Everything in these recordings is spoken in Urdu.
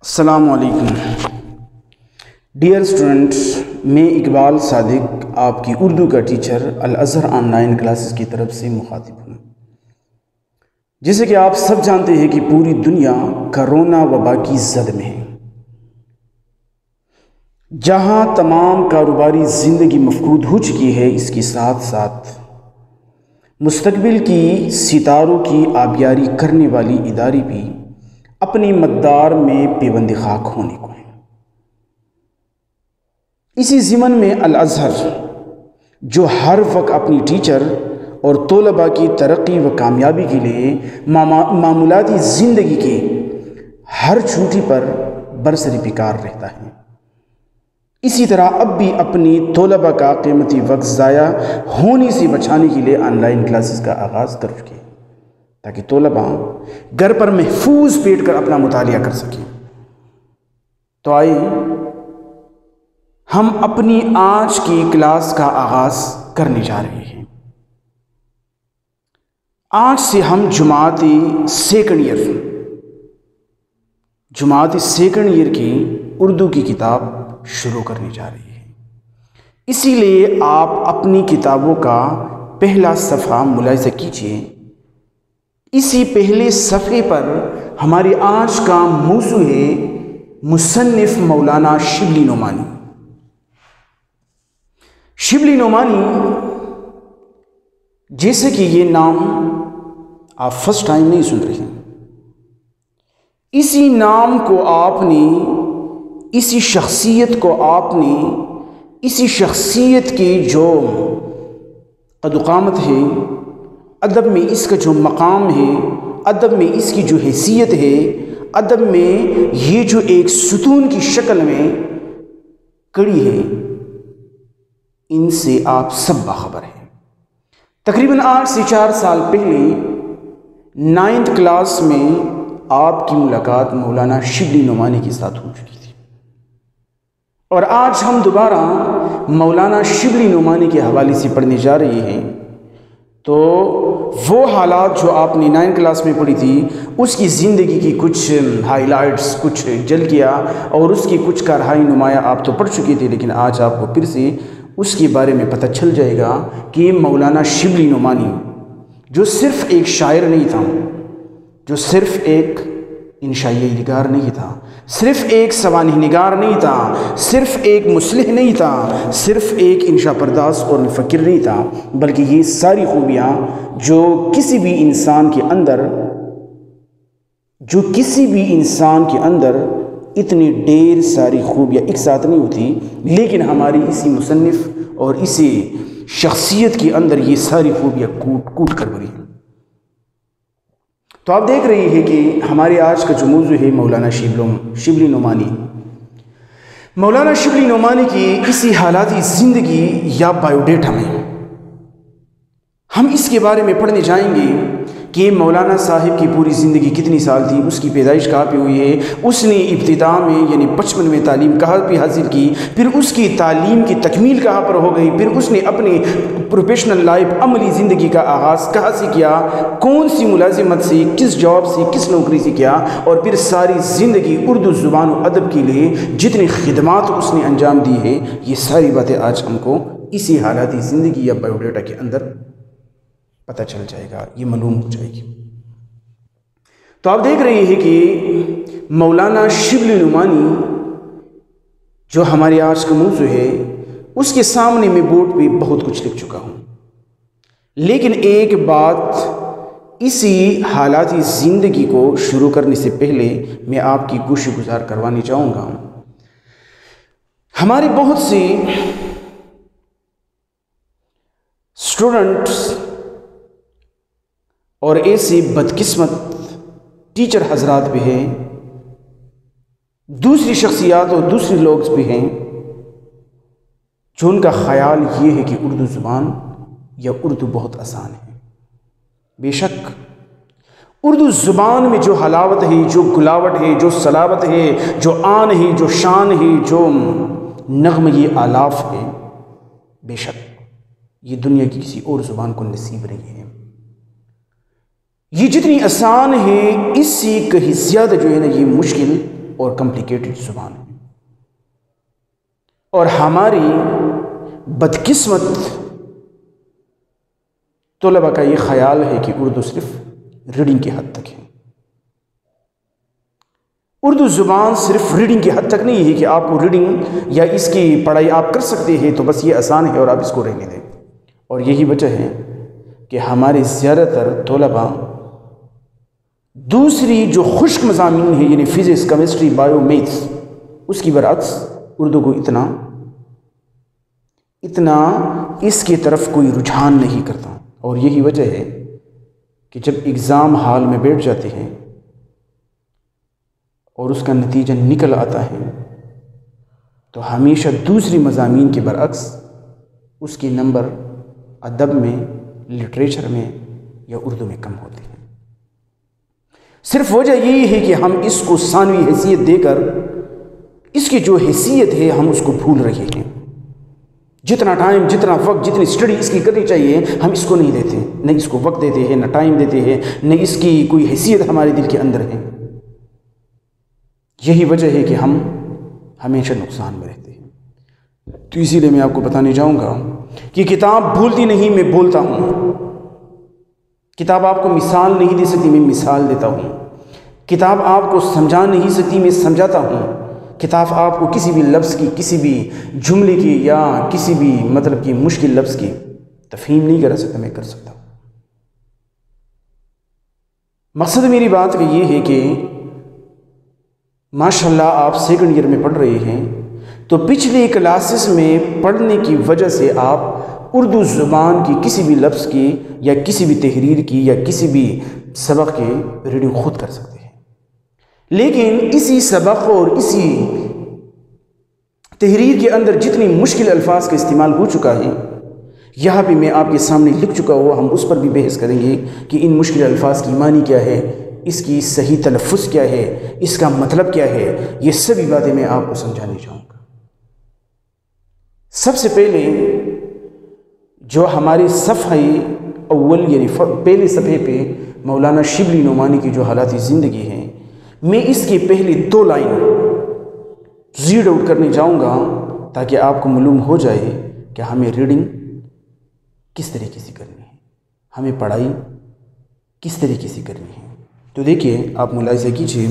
السلام علیکم ڈیئر اسٹوڈنٹ، میں اقبال صادق آپ کی اردو کا ٹیچر الازہر آن لائن کلاسز کی طرف سے مخاطب ہوں۔ جیسے کہ آپ سب جانتے ہیں کہ پوری دنیا کرونا وبا کی زد میں ہے، جہاں تمام کاروباری زندگی مفقود ہو چکی ہے، اس کے ساتھ ساتھ مستقبل کی ستاروں کی آبیاری کرنے والی ادارے بھی اپنی مقدار میں پیوند خاک ہونے کو ہیں۔ اسی ضمن میں الازہر، جو ہر وقت اپنی ٹیچر اور طلباء کی ترقی و کامیابی کے لیے معمولاتی زندگی کے ہر چھوٹی پر برسر پیکار رہتا ہے، اسی طرح اب بھی اپنی طلباء کا قیمتی وقت ضائع ہونے سے بچانے کے لیے آن لائن کلاسز کا آغاز کر چکے، تاکہ طلباء گھر پر محفوظ بیٹھ کر اپنا مطالعہ کر سکیں۔ تو آئیے ہم اپنی آج کی کلاس کا آغاز کرنے جا رہے ہیں۔ آج سے ہم جماعت سیکنڈ ایئر کی اردو کی کتاب شروع کرنے جا رہے ہیں۔ اسی لیے آپ اپنی کتابوں کا پہلا صفحہ ملاحظہ کیجیے۔ اسی پہلے صفحے پر ہماری آج کا موضوع ہے مصنف مولانا شبلی نعمانی۔ شبلی نعمانی، جیسے کہ یہ نام آپ فرسٹ ٹائم نہیں سن رہے ہیں، اسی نام کو آپ نے، اسی شخصیت کو آپ نے، اسی شخصیت کی جو قد و قامت ہے، ادب میں اس کا جو مقام ہے، ادب میں اس کی جو حیثیت ہے، ادب میں یہ جو ایک ستون کی شکل میں کڑی ہے، ان سے آپ سب باخبر ہیں۔ تقریباً 8 سے 4 سال پہلے 9th کلاس میں آپ کی ملاقات مولانا شبلی نعمانی کے ساتھ ہو چکی تھی، اور آج ہم دوبارہ مولانا شبلی نعمانی کے حوالے سے پڑھنے جا رہے ہیں۔ تو وہ حالات جو آپ نے 9th کلاس میں پڑھی تھی، اس کی زندگی کی کچھ ہائی لائٹس، کچھ جھلکیاں اور اس کی کچھ کارہائی نمایاں آپ تو پڑھ چکے تھے، لیکن آج آپ کو پھر سے اس کے بارے میں پتہ چل جائے گا کہ مولانا شبلی نعمانی جو صرف ایک شاعر نہیں تھا، جو صرف ایک انشائیہ نگار نہیں تھا، صرف ایک سوانح نگار نہیں تھا، صرف ایک مصلح نہیں تھا، صرف ایک انشا پرداز اور مفکر نہیں تھا، بلکہ یہ ساری خوبیاں جو کسی بھی انسان کے اندر اتنی ڈھیر ساری خوبیاں ایک ساتھ نہیں ہوتی، لیکن ہماری اسی مصنف اور اسی شخصیت کے اندر یہ ساری خوبیاں کوٹ کر بھری ہیں۔ تو آپ دیکھ رہے ہیں کہ ہمارے آج کا جو موضوع ہے مولانا شبلی نعمانی۔ مولانا شبلی نعمانی کی اسی حالاتی زندگی یا بایو ڈیٹا میں ہم اس کے بارے میں پڑھنے جائیں گے کہ مولانا صاحب کی پوری زندگی کتنی سال تھی، اس کی پیدائش کہاں پہ ہوئی ہے، اس نے ابتدا میں یعنی 55 میں تعلیم کہاں پہ حاصل کی، پھر اس کی تعلیم کی تکمیل کہاں پر ہو گئی، پھر اس نے اپنی پروفیشنل لائف، عملی زندگی کا آغاز کہاں سے کیا، کون سی ملازمت سے، کس جاب سے، کس نوکری سے کیا، اور پھر ساری زندگی اردو زبان و ادب کے لیے جتنی خدمات اس نے انجام دی ہے، یہ ساری باتیں آج ہم کو اسی حالاتی زندگی یا بایو ڈیٹا کے اندر پتہ چل جائے گا، یہ معلوم ہو جائے گی۔ تو آپ دیکھ رہے ہیں کہ مولانا شبلی نعمانی جو ہمارے آج کا موضوع ہے، اس کے سامنے میں بورڈ پہ بہت کچھ لکھ چکا ہوں، لیکن ایک بات اسی حالاتی زندگی کو شروع کرنے سے پہلے میں آپ کی گوش گزار کروانے چاہوں گا۔ ہمارے بہت سے اسٹوڈنٹس اور ایسے بدقسمت ٹیچر حضرات بھی ہیں، دوسری شخصیات اور دوسرے لوگ بھی ہیں، جو ان کا خیال یہ ہے کہ اردو زبان یا اردو بہت آسان ہے۔ بے شک اردو زبان میں جو حلاوت ہے، جو گلاوٹ ہے، جو صلابت ہے، جو آن ہے، جو شان ہے، جو نغمہ یہ آلاف ہے، بے شک یہ دنیا کی کسی اور زبان کو نصیب نہیں ہے۔ یہ جتنی آسان ہے، اس سے کہیں زیادہ جو ہے نا یہ مشکل اور کمپلیکیٹڈ زبان ہے، اور ہماری بدقسمت طلباء کا یہ خیال ہے کہ اردو صرف ریڈنگ کی حد تک ہے۔ اردو زبان صرف ریڈنگ کی حد تک نہیں ہے کہ آپ کو ریڈنگ یا اس کی پڑھائی آپ کر سکتے ہیں تو بس یہ آسان ہے اور آپ اس کو رہنے دیں، اور یہی وجہ ہے کہ ہمارے زیادہ تر طلباء دوسری جو خشک مضامین ہیں یعنی فزکس، کیمسٹری، بایو، میتھس، اس کی برعکس اردو کو اتنا اس کی طرف کوئی رجحان نہیں کرتا، اور یہی وجہ ہے کہ جب اگزام ہال میں بیٹھ جاتے ہیں اور اس کا نتیجہ نکل آتا ہے تو ہمیشہ دوسری مضامین کے برعکس اس کے نمبر ادب میں، لٹریچر میں یا اردو میں کم ہوتے ہیں۔ صرف وجہ یہی ہے کہ ہم اس کو ثانوی حیثیت دے کر اس کی جو حیثیت ہے ہم اس کو بھول رہے ہیں۔ جتنا ٹائم، جتنا وقت، جتنی اسٹڈی اس کی کرنی چاہیے ہم اس کو نہیں دیتے، نہ اس کو وقت دیتے ہیں، نہ ٹائم دیتے ہیں، نہ اس کی کوئی حیثیت ہمارے دل کے اندر ہے۔ یہی وجہ ہے کہ ہم ہمیشہ نقصان میں رہتے ہیں۔ تو اسی لیے میں آپ کو بتانے جاؤں گا کہ کتاب بھولتی نہیں، میں بولتا ہوں۔ کتاب آپ کو مثال نہیں دے سکتی، میں مثال دیتا ہوں۔ کتاب آپ کو سمجھا نہیں سکتی، میں سمجھاتا ہوں۔ کتاب آپ کو کسی بھی لفظ کی، کسی بھی جملے کی یا کسی بھی مطلب کی مشکل لفظ کی تفہیم نہیں کرا سکتا، میں کر سکتا ہوں۔ مقصد میری بات کا یہ ہے کہ ماشاءاللہ آپ سیکنڈ ایئر میں پڑھ رہے ہیں تو پچھلے کلاسز میں پڑھنے کی وجہ سے آپ اردو زبان کی کسی بھی لفظ کی یا کسی بھی تحریر کی یا کسی بھی سبق کی ریڈنگ خود کر سکتے ہیں، لیکن اسی سبق اور اسی تحریر کے اندر جتنی مشکل الفاظ کا استعمال ہو چکا ہے یہاں بھی میں آپ کے سامنے لکھ چکا ہوا، ہم اس پر بھی بحث کریں گے کہ ان مشکل الفاظ کی معنی کیا ہے، اس کی صحیح تلفظ کیا ہے، اس کا مطلب کیا ہے، یہ سبھی باتیں میں آپ کو سمجھانے چاہوں گا۔ سب سے پہلے جو ہماری صفحہ اول یعنی پہلے صفحے پہ مولانا شبلی نعمانی کی جو حالات زندگی ہیں، میں اس کی پہلی 2 لائن ریڈ آؤٹ کرنے جاؤں گا تاکہ آپ کو معلوم ہو جائے کہ ہمیں ریڈنگ کس طریقے سے کرنی ہے، ہمیں پڑھائی کس طریقے سے کرنی ہے۔ تو دیکھیے، آپ ملاحظہ کیجیے،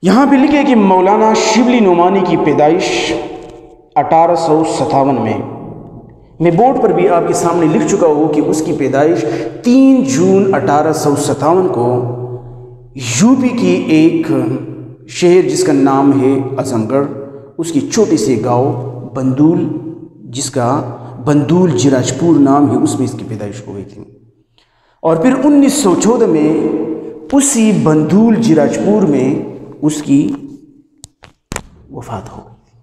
یہاں پہ لکھے کہ مولانا شبلی نعمانی کی پیدائش 1857 میں بورڈ پر بھی آپ کے سامنے لکھ چکا ہوں کہ اس کی پیدائش 3 جون 1857 کو یو پی کی ایک شہر جس کا نام ہے اعظم گڑھ، اس کی چھوٹی سی گاؤں بندول، جس کا بندول جراجپور نام ہے، اس میں اس کی پیدائش ہو گئی تھی، اور پھر 1914 میں اسی بندول جراجپور میں اس کی وفات ہو گئی تھی۔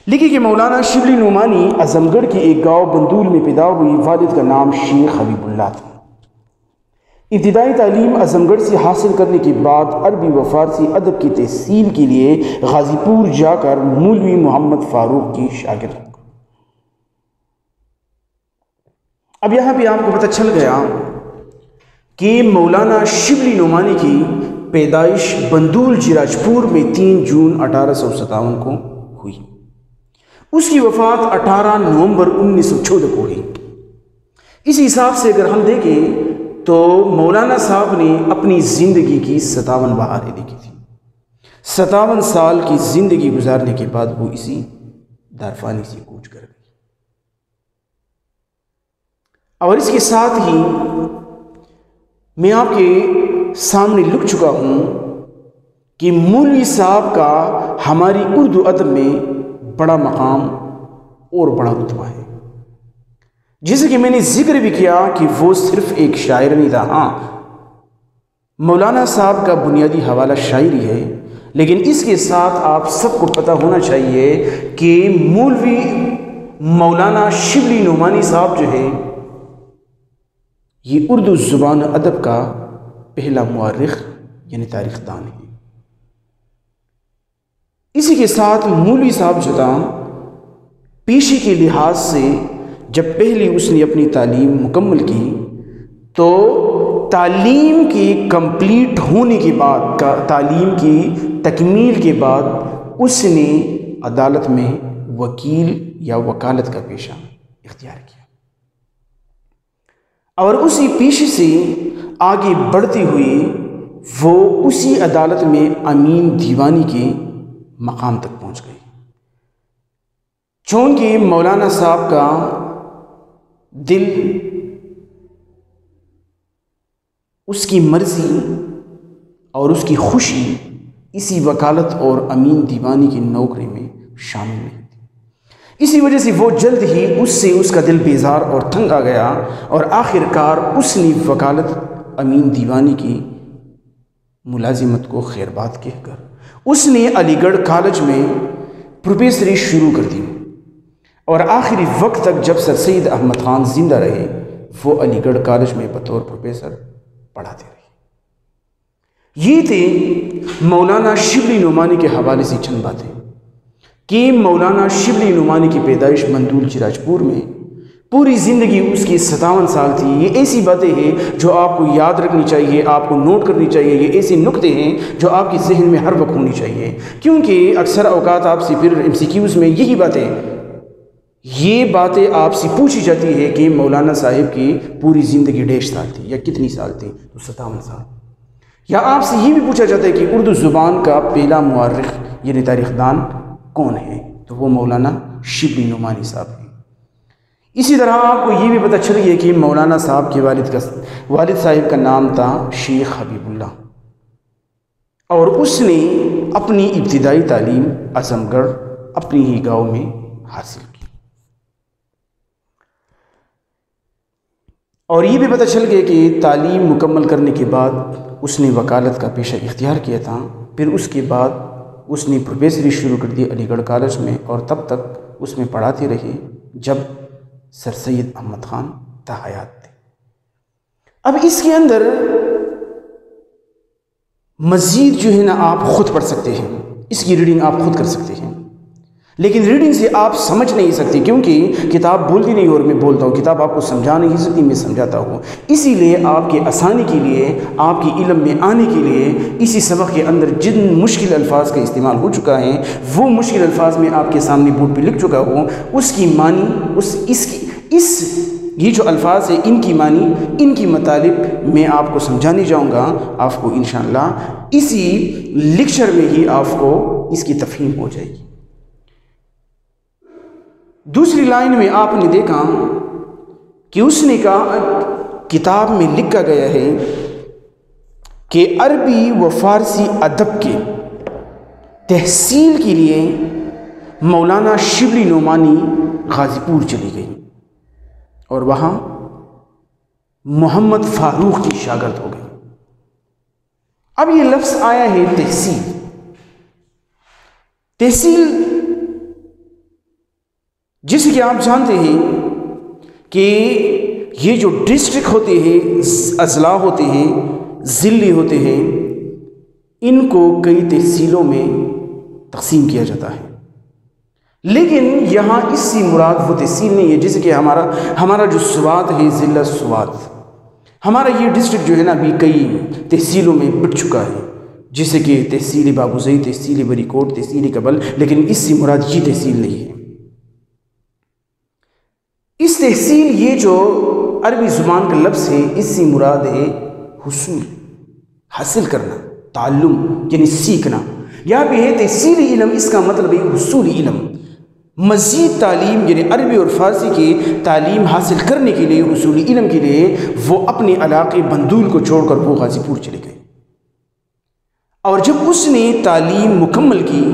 لکھی کہ مولانا شبلی نعمانی اعظم گڑھ کی ایک گاؤں بندول میں پیدا ہوئی، والد کا نام شیخ حبیب اللہ تھا۔ ابتدائی تعلیم اعظم گڑھ سے حاصل کرنے کے بعد عربی و فارسی ادب کی تحصیل کے لیے غازی پور جا کر مولوی محمد فاروق کی شاگرد ہو گئے۔ اب یہاں پہ آپ کو پتہ چل گیا کہ مولانا شبلی نعمانی کی پیدائش بندول جراجپور میں 3 جون 1857 کو ہوئی، اس کی وفات 18 نومبر 1914 کو ہوئی۔ اس حساب سے اگر ہم دیکھیں تو مولانا صاحب نے اپنی زندگی کی 57 بہاریں دیکھی تھی۔ 57 سال کی زندگی گزارنے کے بعد وہ اسی دارفانی سے کوچ کر گئی، اور اس کے ساتھ ہی میں آپ کے سامنے لکھ چکا ہوں کہ مولوی صاحب کا ہماری اردو ادب میں بڑا مقام اور بڑا رتبہ ہے، جیسے کہ میں نے ذکر بھی کیا کہ وہ صرف ایک شاعر نہیں تھا۔ ہاں، مولانا صاحب کا بنیادی حوالہ شاعری ہے، لیکن اس کے ساتھ آپ سب کو پتہ ہونا چاہیے کہ مولوی مولانا شبلی نعمانی صاحب جو ہے یہ اردو زبان ادب کا پہلا مورخ یعنی تاریخ دان ہے۔ اسی کے ساتھ مولوی صاحب جو تھا پیشے کے لحاظ سے جب پہلی اس نے اپنی تعلیم مکمل کی تو تعلیم کی کمپلیٹ ہونے کے بعد، تعلیم کی تکمیل کے بعد اس نے عدالت میں وکیل یا وکالت کا پیشہ اختیار کیا، اور اسی پیشے سے آگے بڑھتے ہوئے وہ اسی عدالت میں امین دیوانی کے مقام تک پہنچ گئی۔ چونکہ مولانا صاحب کا دل اس کی مرضی اور اس کی خوشی اسی وکالت اور امین دیوانی کی نوکری میں شامل نہیں تھی، اسی وجہ سے وہ جلد ہی اس سے اس کا دل بیزار اور تنگ آ گیا، اور آخر کار اس نے وکالت امین دیوانی کی ملازمت کو خیر بات کہہ کر اس نے علی گڑھ کالج میں پروفیسری شروع کر دی، اور آخری وقت تک جب سر سید احمد خان زندہ رہے وہ علی گڑھ کالج میں بطور پروفیسر پڑھاتے رہے۔ یہ تھے مولانا شبلی نعمانی کے حوالے سے چند باتیں کہ مولانا شبلی نعمانی کی پیدائش مندول چراجپور میں، پوری زندگی اس کی 57 سال تھی۔ یہ ایسی باتیں ہیں جو آپ کو یاد رکھنی چاہیے، آپ کو نوٹ کرنی چاہیے، یہ ایسے نکتے ہیں جو آپ کے ذہن میں ہر وقت ہونی چاہیے، کیونکہ اکثر اوقات آپ سے پھر MCQs میں یہ باتیں آپ سے پوچھی جاتی ہے کہ مولانا صاحب کی پوری زندگی 1.5 سال تھی یا کتنی سال تھی، تو 57 سال، یا آپ سے یہ بھی پوچھا جاتا ہے کہ اردو زبان کا پہلا مورخ یعنی تاریخ دان کون ہے، تو وہ مولانا شبلی نعمانی صاحب ہیں۔ اسی طرح آپ کو یہ بھی پتہ چل گیا کہ مولانا صاحب کے والد صاحب کا نام تھا شیخ حبیب اللہ، اور اس نے اپنی ابتدائی تعلیم اعظم گڑھ اپنی ہی گاؤں میں حاصل کی، اور یہ بھی پتہ چل گیا کہ تعلیم مکمل کرنے کے بعد اس نے وکالت کا پیشہ اختیار کیا تھا، پھر اس کے بعد اس نے پروفیسری شروع کر دی علی گڑھ کالج میں، اور تب تک اس میں پڑھاتے رہے جب سر سید احمد خان تاحیات تھے۔ اب اس کے اندر مزید جو ہے نا آپ خود پڑھ سکتے ہیں، اس کی ریڈنگ آپ خود کر سکتے ہیں، لیکن ریڈنگ سے آپ سمجھ نہیں سکتے، کیونکہ کتاب بولتی نہیں اور میں بولتا ہوں، کتاب آپ کو سمجھا نہیں سکتی، میں سمجھاتا ہوں۔ اسی لیے آپ کے آسانی کے لیے، آپ کے علم میں آنے کے لیے اسی سبق کے اندر جن مشکل الفاظ کا استعمال ہو چکا ہے وہ مشکل الفاظ میں آپ کے سامنے بورڈ پہ لکھ چکا ہوں، اس کی معنی یہ جو الفاظ ہیں ان کی معنی، ان کی مطالب میں آپ کو سمجھانے جاؤں گا، آپ کو انشاءاللہ اسی لیکچر میں ہی آپ کو اس کی تفہیم ہو جائے گی۔ دوسری لائن میں آپ نے دیکھا کہ اس نے کہا، کتاب میں لکھا گیا ہے کہ عربی و فارسی ادب کے تحصیل کے لیے مولانا شبلی نعمانی غازی پور چلی گئی، اور وہاں محمد فاروق کی شاگرد ہو گئی۔ اب یہ لفظ آیا ہے تحصیل۔ تحصیل جیسے کہ آپ جانتے ہیں کہ یہ جو ڈسٹرکٹ ہوتے ہیں، اضلاع ہوتے ہیں، ضلع ہوتے ہیں، ان کو کئی تحصیلوں میں تقسیم کیا جاتا ہے، لیکن یہاں اس سے مراد وہ تحصیل نہیں ہے۔ جیسے کہ ہمارا جو سوات ہے، ضلع سوات، ہمارا یہ ڈسٹرکٹ جو ہے نا ابھی کئی تحصیلوں میں بٹ چکا ہے، جیسے کہ تحصیل باغوزئی، تحصیل بری کوٹ، تحصیل کبل، لیکن اس سے مراد یہ تحصیل نہیں ہے۔ اس تحصیل یہ جو عربی زبان کا لفظ ہے، اس سے مراد ہے حصول، حاصل کرنا، تعلم یعنی سیکھنا۔ یہاں پہ ہے تحصیلی علم، اس کا مطلب ہے حصولی علم، مزید تعلیم یعنی عربی اور فارسی کی تعلیم حاصل کرنے کے لیے، حصولی علم کے لیے وہ اپنے علاقے بندول کو چھوڑ کر وہ غازی پور چلے گئے، اور جب اس نے تعلیم مکمل کی،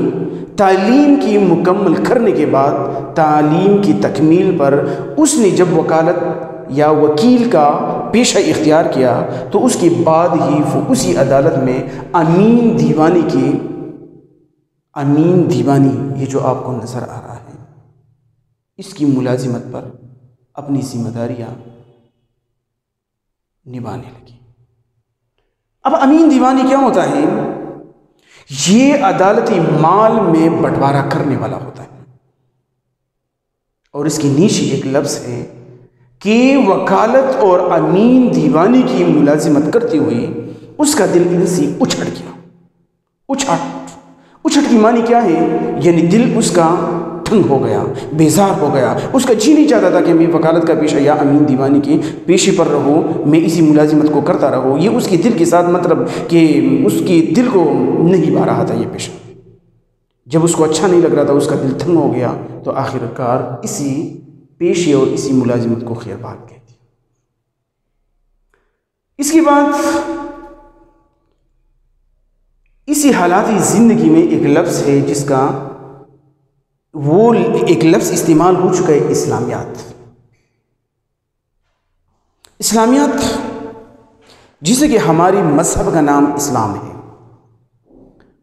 تعلیم کی مکمل کرنے کے بعد تعلیم کی تکمیل پر اس نے جب وکالت یا وکیل کا پیشہ اختیار کیا، تو اس کے بعد ہی وہ اسی عدالت میں امین دیوانی یہ جو آپ کو نظر آ رہا ہے، اس کی ملازمت پر اپنی ذمہ داریاں نبھانے لگی۔ اب امین دیوانی کیا ہوتا ہے؟ یہ عدالتی مال میں بٹوارا کرنے والا ہوتا ہے، اور اس کے نیچے ایک لفظ ہے کہ وکالت اور امین دیوانی کی ملازمت کرتے ہوئے اس کا دل ان سے اچھٹ گیا۔ اچھٹ کی معنی کیا ہے؟ یعنی دل اس کا تنگ ہو گیا، بیزار ہو گیا، اس کا جی نہیں چاہتا تھا کہ میں وکالت کا پیشہ یا امین دیوانی کے پیشے پر رہوں، میں اسی ملازمت کو کرتا رہوں۔ یہ اس کے دل کے ساتھ مطلب کہ اس کے دل کو نہیں بھا رہا تھا یہ پیشہ۔ جب اس کو اچھا نہیں لگ رہا تھا، اس کا دل تنگ ہو گیا، تو آخر کار اسی پیشے اور اسی ملازمت کو خیر بات کہتی۔ اس کے بعد اسی حالاتی زندگی میں ایک لفظ ہے جس کا وہ ایک لفظ استعمال ہو چکا ہے، اسلامیات۔ اسلامیات جسے کہ ہماری مذہب کا نام اسلام ہے۔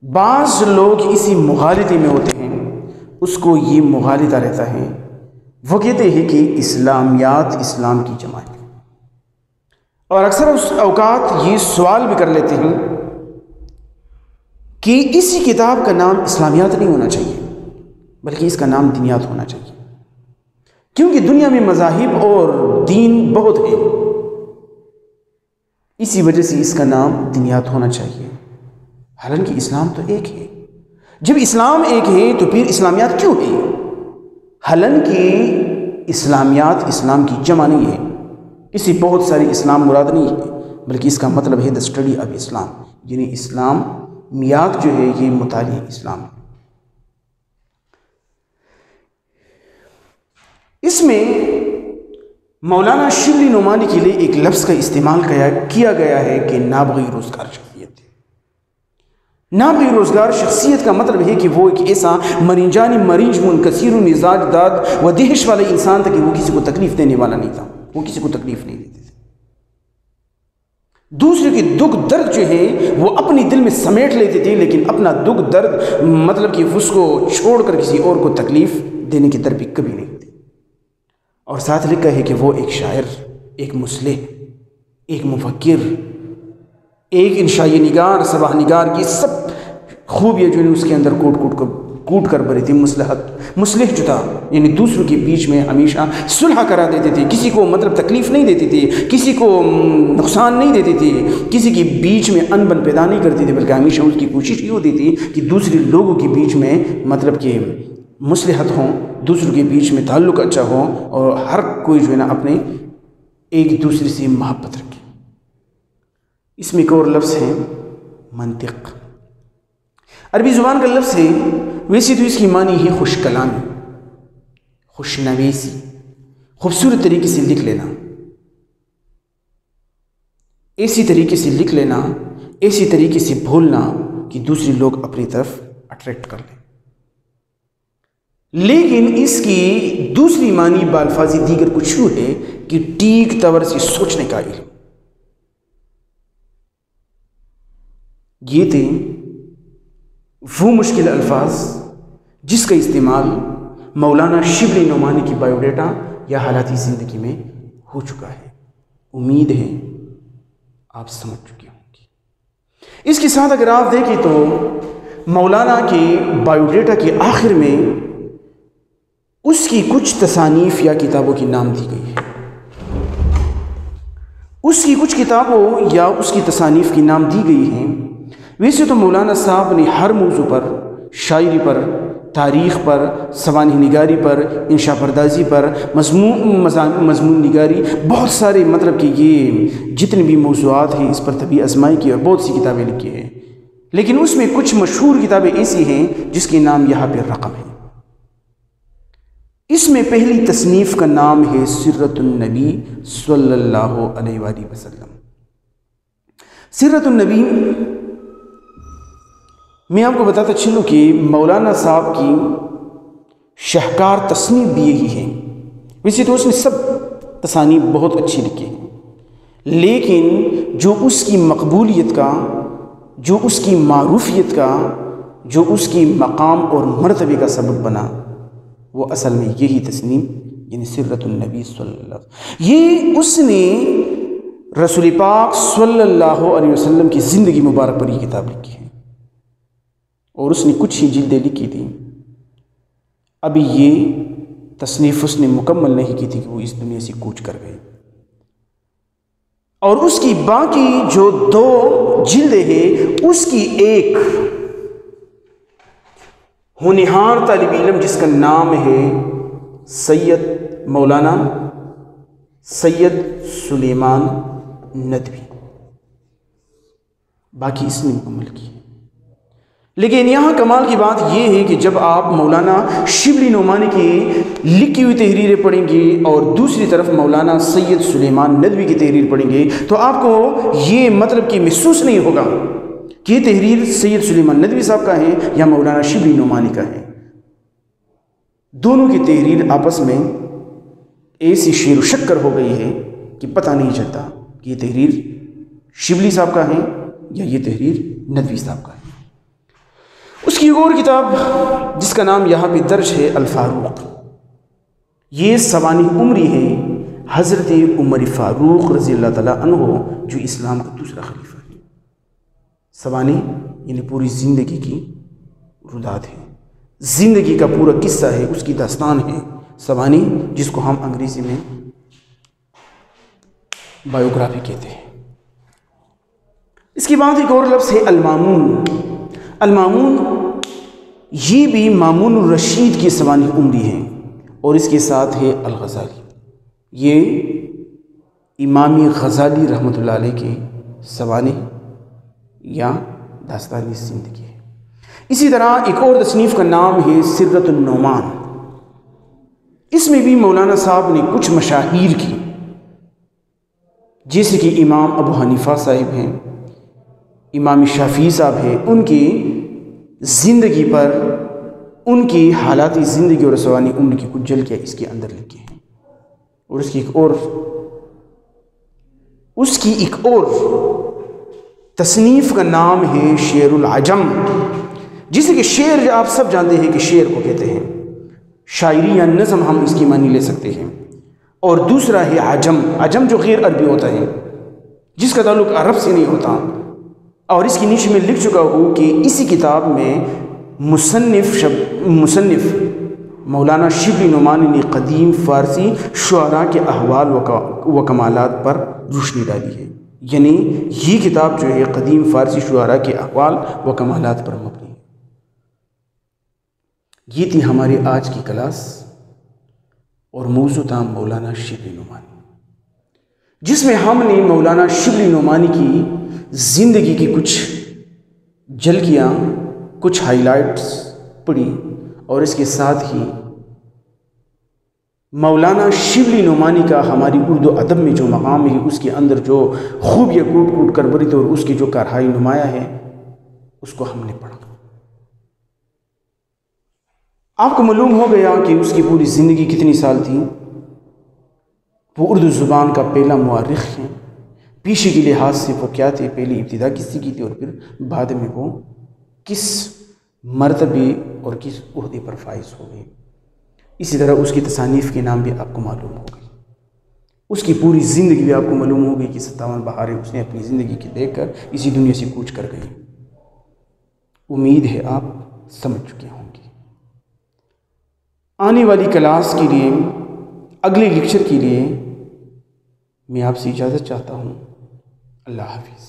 بعض لوگ اسی مغالطے میں ہوتے ہیں، اس کو یہ مغالطہ رہتا ہے، وہ کہتے ہیں کہ اسلامیات اسلام کی جمع ہے، اور اکثر اس اوقات یہ سوال بھی کر لیتے ہیں کہ اسی کتاب کا نام اسلامیات نہیں ہونا چاہیے بلکہ اس کا نام دینیات ہونا چاہیے، کیونکہ دنیا میں مذاہب اور دین بہت ہیں، اسی وجہ سے اس کا نام دینیات ہونا چاہیے۔ حالانکہ اسلام تو ایک ہے۔ جب اسلام ایک ہے تو پھر اسلامیات کیوں ہے؟ حالانکہ اسلامیات اسلام کی جمع نہیں ہے، کسی بہت ساری اسلام مراد نہیں ہے، بلکہ اس کا مطلب ہے the study of اسلام، یعنی اسلام میات جو ہے یہ مطالعہ اسلام ہے۔ اس میں مولانا شبلی نعمانی کے لیے ایک لفظ کا استعمال کیا گیا ہے کہ نابغی روزگار شخصیت ہے۔ نابغی روزگار شخصیت کا مطلب ہے کہ وہ ایک ایسا مرینجانی مریج منکسیر مزاج داد و دہش والا انسان تھا کہ وہ کسی کو تکلیف دینے والا نہیں تھا، وہ کسی کو تکلیف نہیں دیتے تھے، دوسرے کے دکھ درد جو ہے وہ اپنی دل میں سمیٹ لیتے تھے، لیکن اپنا دکھ درد مطلب کہ اس کو چھوڑ کر کسی اور کو تکلیف دینے کی درپی کبھی نہیں ہوتی۔ اور ساتھ لکھا ہے کہ وہ ایک شاعر، ایک مصلح، ایک مفکر، ایک انشائی نگار، صباح نگار، یہ سب خوبیاں جو ہے اس کے اندر کوٹ کر بھری تھی۔ مصلح جو تھا یعنی دوسروں کے بیچ میں ہمیشہ صلح کرا دیتے تھے، کسی کو مطلب تکلیف نہیں دیتے تھے، کسی کو نقصان نہیں دیتے تھے، کسی کے بیچ میں انبن پیدا نہیں کرتے تھے، بلکہ ہمیشہ اس کی کوشش یہ ہوتی تھی کہ دوسرے لوگوں کے بیچ میں مطلب کہ مصلحت ہوں، دوسروں کے بیچ میں تعلق اچھا ہو، اور ہر کوئی جو ہے نا اپنے ایک دوسرے سے محبت رکھے۔ اس میں ایک اور لفظ ہے منطق، عربی زبان کا لفظ ہے، ویسے تو اس کی معنی ہے خوش کلامی، خوش نویسی، خوبصورت طریقے سے لکھ لینا، ایسی طریقے سے لکھ لینا، ایسی طریقے سے بھولنا کہ دوسرے لوگ اپنی طرف اٹریکٹ کر لیں۔ لیکن اس کی دوسری معنی بالفاظ دیگر کچھ یوں ہے کہ ٹیک طور سے سوچنے کا علم۔ یہ تھے وہ مشکل الفاظ جس کا استعمال مولانا شبلی نعمانی کی بایو ڈیٹا یا حالاتی زندگی میں ہو چکا ہے۔ امید ہے آپ سمجھ چکے ہوں گے۔ اس کے ساتھ اگر آپ دیکھیں تو مولانا کے بایو ڈیٹا کے آخر میں اس کی کچھ تصانیف یا کتابوں کی نام دی گئی ہے۔ اس کی کچھ کتابوں یا اس کی تصانیف کی نام دی گئی ہیں۔ ویسے تو مولانا صاحب نے ہر موضوع پر، شاعری پر، تاریخ پر، سوانح نگاری پر، انشاء پردازی پر، مضمون نگاری، بہت سارے مطلب کہ یہ جتنے بھی موضوعات ہیں اس پر طبی آزمائی کی اور بہت سی کتابیں لکھی ہیں، لیکن اس میں کچھ مشہور کتابیں ایسی ہیں جس کے نام یہاں پہ رقم ہے۔ اس میں پہلی تصنیف کا نام ہے سیرت النبی صلی اللہ علیہ وآلہ وسلم۔ سیرت النبی میں آپ کو بتاتا چلوں کہ مولانا صاحب کی شہکار تصنیف بھی یہی ہے۔ ویسے تو اس نے سب تصانیف بہت اچھی لکھی ہیں، لیکن جو اس کی مقبولیت کا، جو اس کی معروفیت کا، جو اس کی مقام اور مرتبے کا سبب بنا، وہ اصل میں یہی تصنیف یعنی سیرت النبی صلی اللہ علیہ وسلم۔ یہ اس نے رسول پاک صلی اللہ علیہ وسلم کی زندگی مبارک پر یہ کتاب لکھی ہے، اور اس نے کچھ ہی جلدیں لکھی تھیں۔ ابھی یہ تصنیف اس نے مکمل نہیں کی تھی کہ وہ اس دنیا سے کوچ کر گئے، اور اس کی باقی جو 2 جلدیں ہیں اس کی ایک ہونہار طالب علم جس کا نام ہے سید مولانا سید سلیمان ندوی، باقی اس نے مکمل کی۔ لیکن یہاں کمال کی بات یہ ہے کہ جب آپ مولانا شبلی نعمانی کی لکھی ہوئی تحریریں پڑھیں گے اور دوسری طرف مولانا سید سلیمان ندوی کی تحریر پڑھیں گے تو آپ کو یہ مطلب کہ محسوس نہیں ہوگا کہ یہ تحریر سید سلیمان ندوی صاحب کا ہے یا مولانا شبلی نعمانی کا ہے۔ دونوں کی تحریر آپس میں ایسی شیر و شکر ہو گئی ہے کہ پتہ نہیں چلتا کہ یہ تحریر شبلی صاحب کا ہے یا یہ تحریر ندوی صاحب کا ہے۔ اس کی ایک اور کتاب جس کا نام یہاں پہ درج ہے الفاروق، یہ سوانح عمری ہے حضرت عمر فاروق رضی اللہ تعالیٰ عنہ جو اسلام کا دوسرا خلیفہ ہے۔ سوانح یعنی پوری زندگی کی روداد ہے، زندگی کا پورا قصہ ہے، اس کی داستان ہے سوانح، جس کو ہم انگریزی میں بایوگرافی کہتے ہیں۔ اس کے بعد ایک اور لفظ ہے المامون۔ المامون یہ بھی مامون الرشید کی سوانح عمری ہے، اور اس کے ساتھ ہے الغزالی، یہ امام غزالی رحمۃ اللہ علیہ کے سوانح یا داستانی زندگی ہے۔ اسی طرح ایک اور تصنیف کا نام ہے سرۃ النعمان، اس میں بھی مولانا صاحب نے کچھ مشاہیر کی، جیسے کہ امام ابو حنیفہ صاحب ہیں، امام شافعی صاحب ہیں، ان کی زندگی پر، ان کی حالاتی زندگی اور سوانح عمر کی کچھ جھلکیاں اس کے اندر لکھی ہیں۔ اور اس کی ایک اور تصنیف کا نام ہے شعر العجم، جسے کہ شعر آپ سب جانتے ہیں کہ شعر کو کہتے ہیں، شاعری یا نظم ہم اس کی معنی لے سکتے ہیں۔ اور دوسرا ہے عجم، عجم جو غیر عربی ہوتا ہے، جس کا تعلق عرب سے نہیں ہوتا۔ اور اس کی نیچے میں لکھ چکا ہوں کہ اسی کتاب میں مصنف مولانا شبلی نعمانی نے قدیم فارسی شعراء کے احوال و کمالات پر روشنی ڈالی ہے، یعنی یہ کتاب جو ہے قدیم فارسی شعراء کے احوال و کمالات پر مبنی ہے۔ یہ تھی ہماری آج کی کلاس، اور موضوع تھا مولانا شبلی نعمانی، جس میں ہم نے مولانا شبلی نعمانی کی زندگی کی کچھ جھلکیاں، کچھ ہائی لائٹس پڑھی، اور اس کے ساتھ ہی مولانا شبلی نعمانی کا ہماری اردو ادب میں جو مقام ہے، اس کے اندر جو خوبیاں کوٹ کوٹ کر بری اور اس کی جو کارہائی نمایاں ہے، اس کو ہم نے پڑھا۔ آپ کو معلوم ہو گیا کہ اس کی پوری زندگی کتنی سال تھی۔ وہ اردو زبان کا پہلا مورخ ہیں، پیشے کے لحاظ سے وہ کیا تھے، پہلی ابتدا کس کی تھی، اور پھر بعد میں وہ کس مرتبے اور کس عہدے پر فائز ہو گئے۔ اسی طرح اس کی تصانیف کے نام بھی آپ کو معلوم ہو گئی، اس کی پوری زندگی بھی آپ کو معلوم ہو گئی کہ 57 بہاریں اس نے اپنی زندگی کی دیکھ کر اسی دنیا سے کوچ کر گئی۔ امید ہے آپ سمجھ چکے ہوں گے۔ آنے والی کلاس کے لیے، اگلے لیکچر کے لیے میں آپ سے اجازت چاہتا ہوں۔ اللہ حافظ۔